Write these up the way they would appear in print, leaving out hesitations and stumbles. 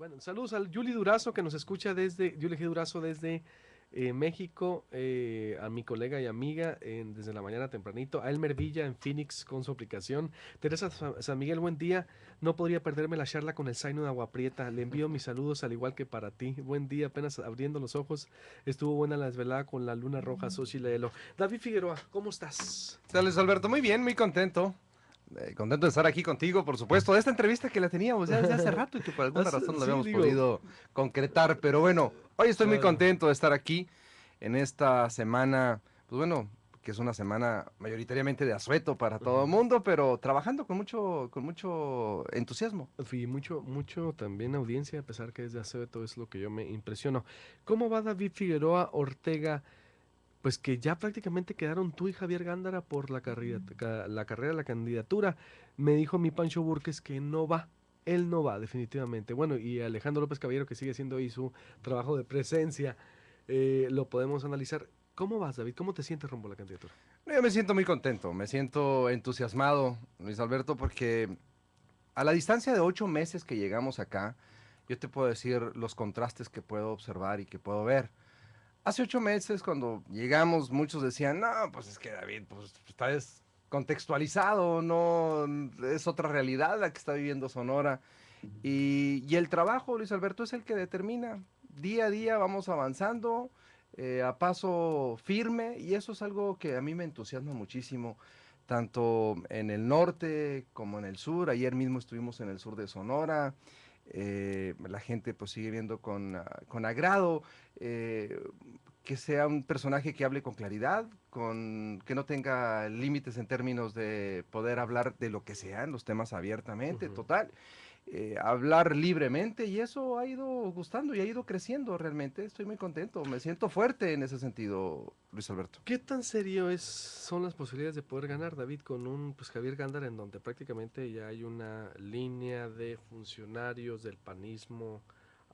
Bueno, saludos al Yuli Durazo que nos escucha desde, Yuli G. Durazo desde México, a mi colega y amiga desde la mañana tempranito, a Elmer Villa en Phoenix con su aplicación. Teresa San Miguel, buen día. No podría perderme la charla con el Zaino de Agua Prieta. Le envío mis saludos al igual que para ti. Buen día, apenas abriendo los ojos. Estuvo buena la desvelada con la luna roja, Xochitl Elo. David Figueroa, ¿cómo estás? Luis Alberto, muy bien, muy contento. Contento de estar aquí contigo, por supuesto. De esta entrevista que la teníamos ya desde hace rato y que por alguna razón no la Sí, habíamos digo, podido concretar. Pero bueno, hoy estoy muy claro. contento de estar aquí en esta semana, pues bueno, que es una semana mayoritariamente de asueto para todo el Ujú. mundo, pero trabajando con mucho entusiasmo. Fui mucho también audiencia, a pesar que desde hace todo es lo que yo me impresiono. ¿Cómo va David Figueroa Ortega? Pues que ya prácticamente quedaron tú y Javier Gándara por la carrera, la candidatura. Me dijo mi Pancho Burques que no va. Él no va, definitivamente. Bueno, y Alejandro López Caballero, que sigue haciendo ahí su trabajo de presencia, lo podemos analizar. ¿Cómo vas, David? ¿Cómo te sientes rumbo a la candidatura? Yo me siento muy contento, me siento entusiasmado, Luis Alberto, porque a la distancia de 8 meses que llegamos acá, yo te puedo decir los contrastes que puedo observar y que puedo ver. Hace 8 meses, cuando llegamos, muchos decían, no, pues es que David, pues está descontextualizado, no, es otra realidad la que está viviendo Sonora. Y el trabajo, Luis Alberto, es el que determina. Día a día vamos avanzando a paso firme y eso es algo que a mí me entusiasma muchísimo, tanto en el norte como en el sur. Ayer mismo estuvimos en el sur de Sonora. La gente pues sigue viendo con agrado eh, que sea un personaje que hable con claridad, que no tenga límites en términos de poder hablar de lo que sea en los temas abiertamente, Ujú. total, hablar libremente y eso ha ido gustando y ha ido creciendo realmente. Estoy muy contento, me siento fuerte en ese sentido, Luis Alberto. ¿Qué tan serio son las posibilidades de poder ganar, David, con un pues, Javier Gándara en donde prácticamente ya hay una línea de funcionarios del panismo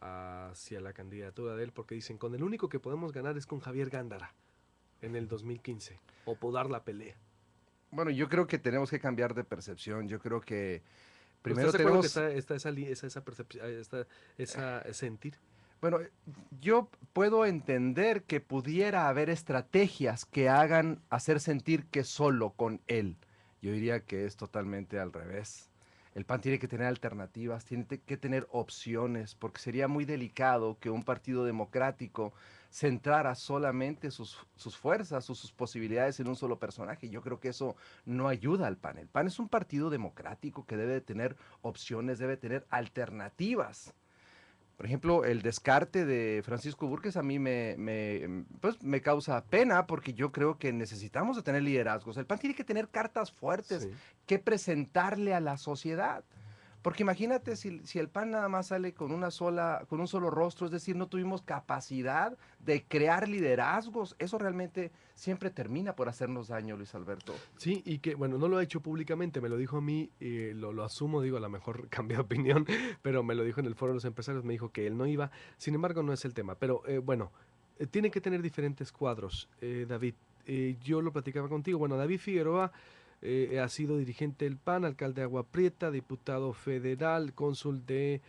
hacia la candidatura de él? Porque dicen, con el único que podemos ganar es con Javier Gándara en el 2015, o por dar la pelea. Bueno, yo creo que tenemos que cambiar de percepción. Yo creo que ¿Pero estás primero de acuerdo que tenemos. está esa percepción, esa sentir? Bueno, yo puedo entender que pudiera haber estrategias que hagan hacer sentir que solo con él. Yo diría que es totalmente al revés. El PAN tiene que tener alternativas, tiene que tener opciones, porque sería muy delicado que un partido democrático centrara solamente sus fuerzas o sus posibilidades en un solo personaje. Yo creo que eso no ayuda al PAN. El PAN es un partido democrático que debe de tener opciones, debe tener alternativas. Por ejemplo, el descarte de Francisco Burques a mí pues, me causa pena porque yo creo que necesitamos de tener liderazgos. El PAN tiene que tener cartas fuertes Sí. que presentarle a la sociedad. Porque imagínate si el PAN nada más sale con un solo rostro, es decir, no tuvimos capacidad de crear liderazgos. Eso realmente siempre termina por hacernos daño, Luis Alberto. Sí, y que, bueno, no lo ha hecho públicamente, me lo dijo a mí, lo asumo, digo, a lo mejor cambié de opinión, pero me lo dijo en el foro de los empresarios, me dijo que él no iba, sin embargo, no es el tema, pero bueno, tiene que tener diferentes cuadros, David. Yo lo platicaba contigo, bueno, David Figueroa ha sido dirigente del PAN, alcalde de Agua Prieta, diputado federal, cónsul de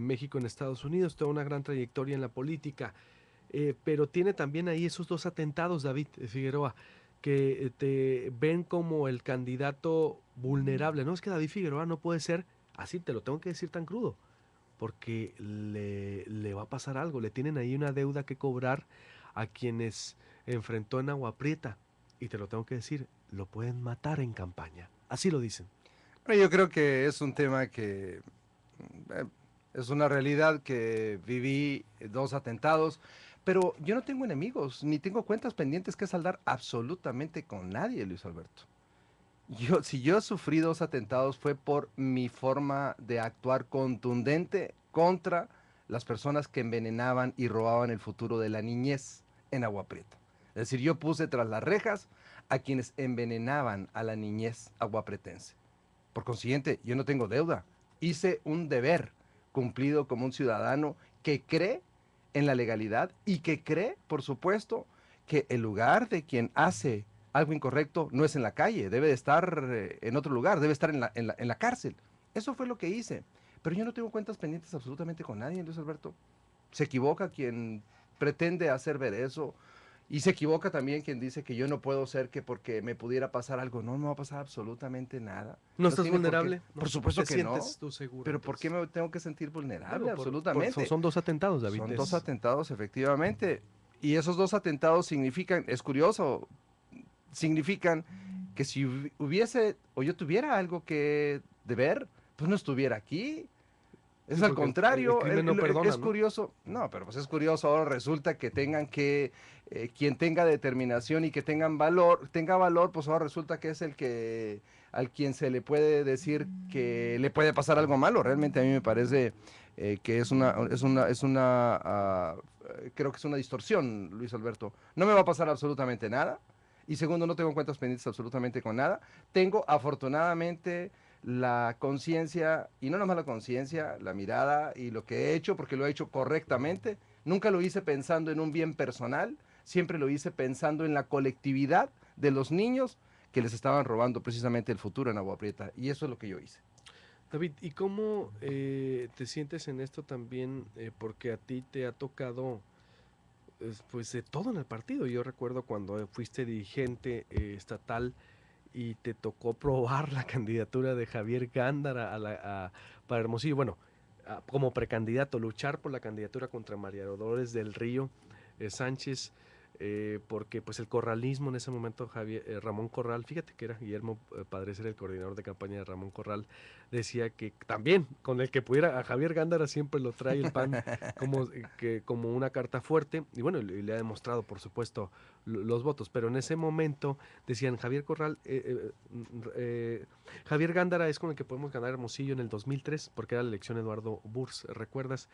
México en Estados Unidos, toda una gran trayectoria en la política. Pero tiene también ahí esos dos atentados, David Figueroa, que te ven como el candidato vulnerable. No es que David Figueroa no puede ser, así te lo tengo que decir tan crudo, porque le va a pasar algo. Le tienen ahí una deuda que cobrar a quienes enfrentó en Agua Prieta. Y te lo tengo que decir, lo pueden matar en campaña. Así lo dicen. Bueno, yo creo que es un tema que eh, es una realidad que viví dos atentados, pero yo no tengo enemigos, ni tengo cuentas pendientes que saldar absolutamente con nadie, Luis Alberto. Si yo sufrí dos atentados fue por mi forma de actuar contundente contra las personas que envenenaban y robaban el futuro de la niñez en Agua Prieta. Es decir, yo puse tras las rejas a quienes envenenaban a la niñez aguapretense. Por consiguiente, yo no tengo deuda. Hice un deber cumplido como un ciudadano que cree en la legalidad y que cree, por supuesto, que el lugar de quien hace algo incorrecto no es en la calle, debe de estar en otro lugar, debe estar en la cárcel. Eso fue lo que hice. Pero yo no tengo cuentas pendientes absolutamente con nadie, Luis Alberto. Se equivoca quien pretende hacer ver eso. Y se equivoca también quien dice que yo no puedo ser que porque me pudiera pasar algo. No, no me va a pasar absolutamente nada. ¿No No estás tiene por qué. vulnerable? ¿No? Por supuesto ¿Te que no. sientes tú seguro Pero ¿por qué entonces? me tengo que sentir vulnerable? Bueno, Absolutamente. son dos atentados, David. Son dos atentados, efectivamente. Y esos dos atentados significan, es curioso, significan que si hubiese o yo tuviera algo que deber, pues no estuviera aquí. Es Sí, al porque el contrario, crimen no perdona, es ¿no? curioso, no, pero pues es curioso, ahora resulta que tengan que, quien tenga determinación y que tenga valor, pues ahora resulta que es el que, al quien se le puede decir que le puede pasar algo malo. Realmente a mí me parece que creo que es una distorsión, Luis Alberto. No me va a pasar absolutamente nada. Y segundo, no tengo cuentas pendientes absolutamente con nada. Tengo afortunadamente la conciencia, y no nomás la conciencia, la mirada y lo que he hecho, porque lo he hecho correctamente. Nunca lo hice pensando en un bien personal, siempre lo hice pensando en la colectividad de los niños que les estaban robando precisamente el futuro en Agua Prieta. Y eso es lo que yo hice. David, ¿y cómo te sientes en esto también? Porque a ti te ha tocado pues de todo en el partido. Yo recuerdo cuando fuiste dirigente estatal y te tocó probar la candidatura de Javier Gándara para Hermosillo. Bueno, como precandidato, luchar por la candidatura contra María Dolores del Río Sánchez, porque pues el corralismo en ese momento, Ramón Corral, fíjate que era Guillermo Padres, era el coordinador de campaña de Ramón Corral, decía que también con el que pudiera, a Javier Gándara siempre lo trae el PAN como una carta fuerte, y bueno, y le ha demostrado por supuesto los votos, pero en ese momento decían Javier Gándara es con el que podemos ganar Hermosillo en el 2003, porque era la elección Eduardo Burs, ¿recuerdas?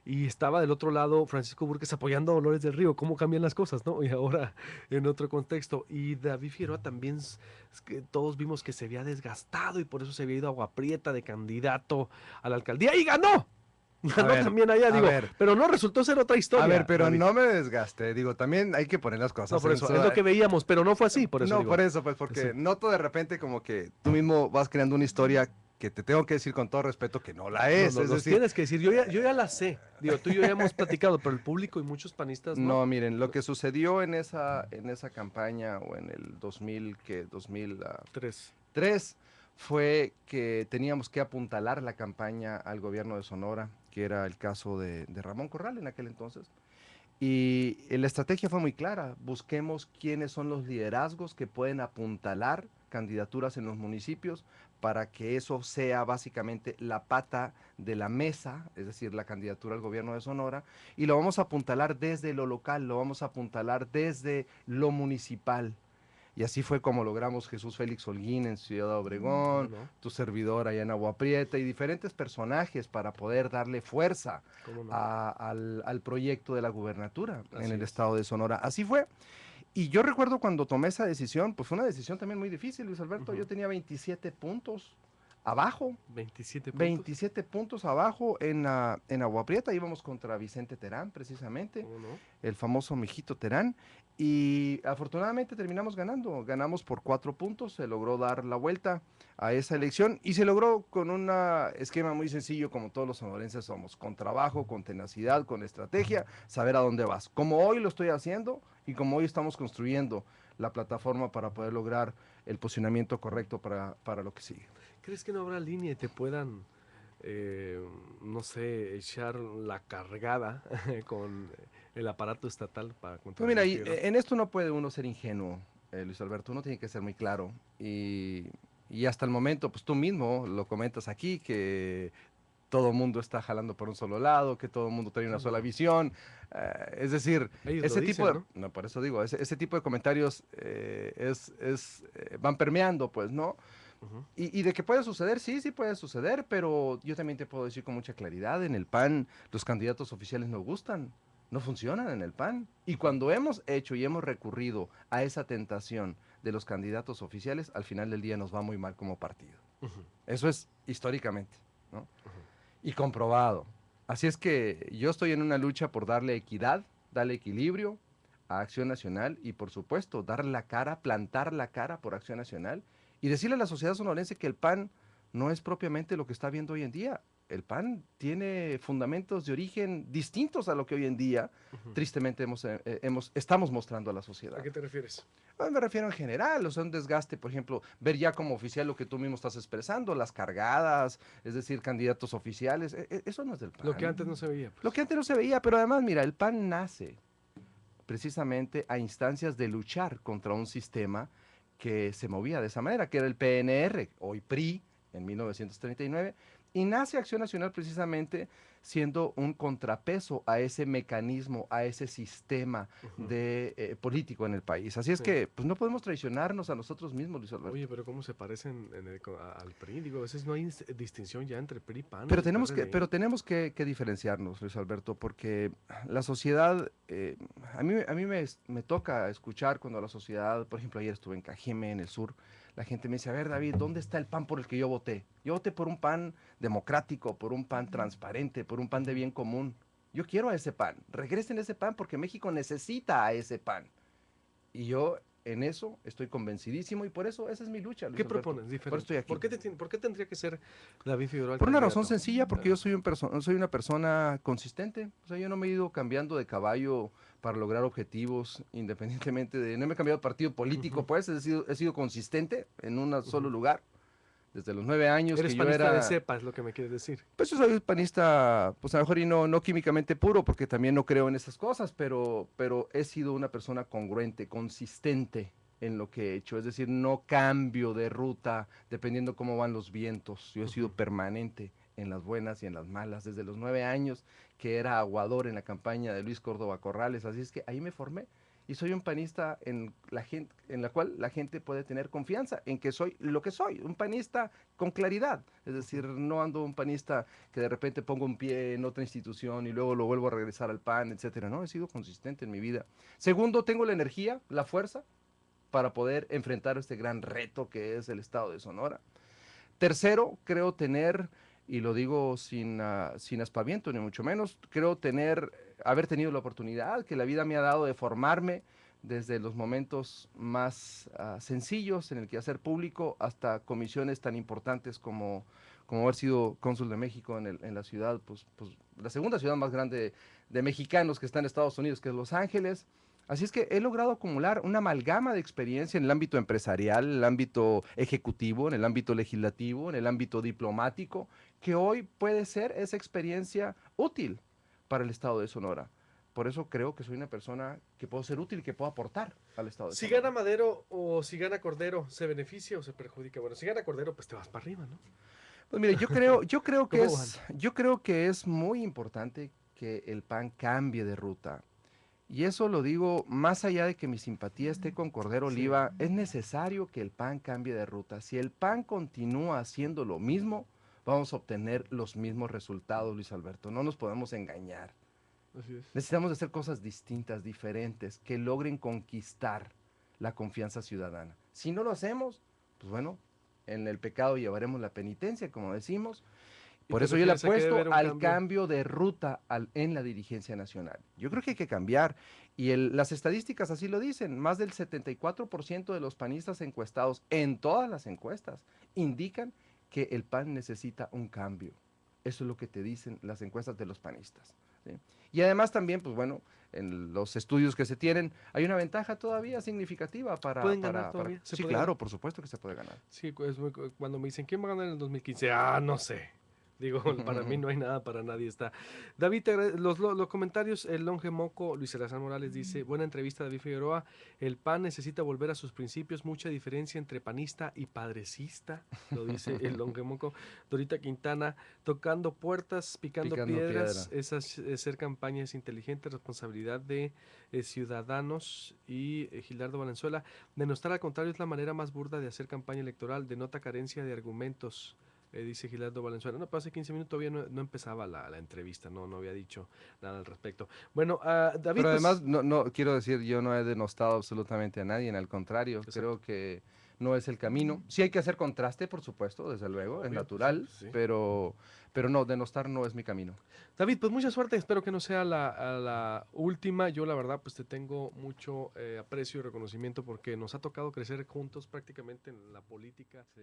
Y estaba del otro lado Francisco Burques apoyando a Dolores del Río. ¿Cómo cambian las cosas, no? Y ahora en otro contexto. Y David Figueroa también, es que todos vimos que se había desgastado y por eso se había ido a Agua Prieta de candidato a la alcaldía y ganó. Ganó también allá, A digo, ver, pero no resultó ser otra a ver, historia, pero David. no me desgaste, digo, también hay que poner las No, cosas por en eso, su... es lo que veíamos, pero no fue así, por eso No, digo. por eso, pues Sí. porque noto de repente como que tú mismo vas creando una historia que te tengo que decir con todo respeto que no la No, es, no, es los decir, tienes que decir. Yo ya la sé. Digo, tú y yo ya hemos platicado, pero el público y muchos panistas no. no, miren, lo que sucedió en esa campaña o en el 2000, que 2003 Tres. fue que teníamos que apuntalar la campaña al gobierno de Sonora, que era el caso de Ramón Corral en aquel entonces. Y la estrategia fue muy clara, busquemos quiénes son los liderazgos que pueden apuntalar candidaturas en los municipios para que eso sea básicamente la pata de la mesa, es decir, la candidatura al gobierno de Sonora, y lo vamos a apuntalar desde lo local, lo vamos a apuntalar desde lo municipal. Y así fue como logramos Jesús Félix Holguín en Ciudad ¿Cómo Obregón, no? tu servidor allá en Agua Prieta y diferentes personajes para poder darle fuerza ¿Cómo no? al proyecto de la gubernatura en Así el es. estado de Sonora. Así fue. Y yo recuerdo cuando tomé esa decisión, pues fue una decisión también muy difícil, Luis Alberto. Yo Ujú. tenía 27 puntos abajo. 27 puntos. 27 puntos abajo en Agua Prieta, íbamos contra Vicente Terán, precisamente, ¿Cómo no? el famoso Mijito Terán, y afortunadamente terminamos ganando, ganamos por 4 puntos, se logró dar la vuelta a esa elección y se logró con un esquema muy sencillo como todos los sonorenses somos, con trabajo, con tenacidad, con estrategia, saber a dónde vas, como hoy lo estoy haciendo y como hoy estamos construyendo la plataforma para poder lograr el posicionamiento correcto para lo que sigue. ¿Crees que no habrá línea y te puedan, eh, no sé, echar la cargada con el aparato estatal para contra Pues mira, David Figueroa? en esto no puede uno ser ingenuo, Luis Alberto, uno tiene que ser muy claro. Y hasta el momento, pues tú mismo lo comentas aquí, que todo el mundo está jalando por un solo lado, que todo el mundo tiene una ¿Cómo sola no? visión. Es decir, Ellos lo ese tipo dicen, de... ¿no? No, por eso digo, ese tipo de comentarios van permeando, pues, ¿no? Ujú. Y de que puede suceder, sí, sí puede suceder, pero yo también te puedo decir con mucha claridad, en el PAN los candidatos oficiales no gustan, no funcionan en el PAN. Y cuando hemos hecho y hemos recurrido a esa tentación de los candidatos oficiales, al final del día nos va muy mal como partido. Ujú. Eso es históricamente, ¿no? Ujú. Y comprobado. Así es que yo estoy en una lucha por darle equidad, darle equilibrio a Acción Nacional y por supuesto dar la cara, plantar la cara por Acción Nacional y decirle a la sociedad sonorense que el PAN no es propiamente lo que está viendo hoy en día. el PAN tiene fundamentos de origen distintos a lo que hoy en día, Ujú. tristemente, estamos mostrando a la ¿A sociedad. qué te refieres? Me refiero en general, o sea, un desgaste, por ejemplo, ver ya como oficial lo que tú mismo estás expresando, las cargadas, es decir, candidatos oficiales, eso no es del Lo que PAN. antes no se veía, Lo pues. que antes no se veía, pero además, mira, el PAN nace precisamente a instancias de luchar contra un sistema que se movía de esa manera, que era el PNR, hoy PRI, en 1939, y nace Acción Nacional precisamente siendo un contrapeso a ese mecanismo, a ese sistema Ujú. de, político en el país. Así es Sí. que pues, no podemos traicionarnos a nosotros mismos, Luis Oye, Alberto. pero ¿cómo se parecen al PRI? Digo, a veces no hay distinción ya entre PRI, PAN Pero y tenemos que, PRD. pero tenemos que diferenciarnos, Luis Alberto, porque la sociedad, a mí me toca escuchar cuando la sociedad, por ejemplo, ayer estuve en Cajeme, en el sur, la gente me dice, a ver, David, ¿dónde está el PAN por el que yo voté? Yo voté por un PAN democrático, por un PAN transparente, por un PAN de Ujú. bien común. Yo quiero a ese PAN, regresen ese PAN porque México necesita a ese PAN. Y yo en eso estoy convencidísimo y por eso esa es mi lucha, Luis ¿Qué Alberto. propones Por eso estoy diferente? aquí. ¿Por qué tendría que ser David Figueroa el Por una razón candidato? sencilla, porque yo Ah, soy una persona consistente. O sea, yo no me he ido cambiando de caballo para lograr objetivos, independientemente de... No me he cambiado de partido político, ujú, pues he sido consistente en un solo ujú. lugar. Desde los 9 años Eres que yo panista de era... cepa, es lo que me quieres decir. Pues yo soy panista, pues a lo mejor y no químicamente puro, porque también no creo en esas cosas, pero he sido una persona congruente, consistente en lo que he hecho. Es decir, no cambio de ruta dependiendo cómo van los vientos. Yo he sido Ujú. permanente en las buenas y en las malas, desde los 9 años que era aguador en la campaña de Luis Córdoba Corrales. Así es que ahí me formé y soy un panista en la cual la gente puede tener confianza en que soy lo que soy, un panista con claridad. Es Ujú. decir, no ando un panista que de repente pongo un pie en otra institución y luego lo vuelvo a regresar al PAN, etcétera. No, he sido consistente en mi vida. Segundo, tengo la energía, la fuerza para poder enfrentar este gran reto que es el estado de Sonora. Tercero, creo tener, y lo digo sin aspaviento ni mucho menos, creo haber tenido la oportunidad que la vida me ha dado de formarme desde los momentos más sencillos en el quehacer público hasta comisiones tan importantes como haber sido cónsul de México en la ciudad, pues la segunda ciudad más grande de mexicanos que está en Estados Unidos, que es Los Ángeles. Así es que he logrado acumular una amalgama de experiencia en el ámbito empresarial, en el ámbito ejecutivo, en el ámbito legislativo, en el ámbito diplomático, que hoy puede ser esa experiencia útil para el Estado de Sonora. Por eso creo que soy una persona que puedo ser útil y que puedo aportar al Estado de Si Sonora. gana Madero o si gana Cordero, ¿se beneficia o se perjudica? Bueno, si gana Cordero, pues te vas para arriba, ¿no? Pues mire, ¿Cómo van? yo creo que es muy importante que el PAN cambie de ruta. Y eso lo digo más allá de que mi simpatía esté con Cordero Sí. Oliva, es necesario que el PAN cambie de ruta. Si el PAN continúa haciendo lo mismo, vamos a obtener los mismos resultados, Luis Alberto. No nos podemos engañar. Así es. Necesitamos de hacer cosas distintas, diferentes, que logren conquistar la confianza ciudadana. Si no lo hacemos, pues bueno, en el pecado llevaremos la penitencia, como decimos, ¿Y por te eso yo le refieres a que debe apuesto haber un al cambio? cambio de ruta en la dirigencia nacional. Yo creo que hay que cambiar. Y las estadísticas así lo dicen. Más del 74% de los panistas encuestados en todas las encuestas indican que el PAN necesita un cambio. Eso es lo que te dicen las encuestas de los panistas. ¿Sí? Y además también, pues bueno, en los estudios que se tienen, hay una ventaja todavía significativa ¿Pueden ganar todavía? ¿Se Sí, puede ganar? claro, por supuesto que se puede ganar. Sí, cuando me dicen, ¿quién va a ganar en el 2015? No sé. Digo, para mí no hay nada, para nadie está. David, los comentarios, el Longe Moco, Luis Salazar Morales dice, buena entrevista David Figueroa, el PAN necesita volver a sus principios, mucha diferencia entre panista y padrecista, lo dice el Longe Moco. Dorita Quintana, tocando puertas, picando Picando piedras, piedra. esas hacer campañas inteligentes, responsabilidad de ciudadanos y Gilardo Valenzuela. Denostar al contrario es la manera más burda de hacer campaña electoral, denota carencia de argumentos, dice Gilardo Valenzuela. No, pero hace 15 minutos todavía no empezaba la entrevista, no había dicho nada al respecto. Bueno, David, Pero además, pues... no quiero decir, yo no he denostado absolutamente a nadie, al contrario, Exacto, creo que no es el camino. Sí hay que hacer contraste, por supuesto, desde luego, es obvio, pues sí, natural, pues sí. pero no, denostar no es mi camino. David, pues mucha suerte, espero que no sea la última. Yo la verdad pues te tengo mucho aprecio y reconocimiento porque nos ha tocado crecer juntos prácticamente en la política. Sí.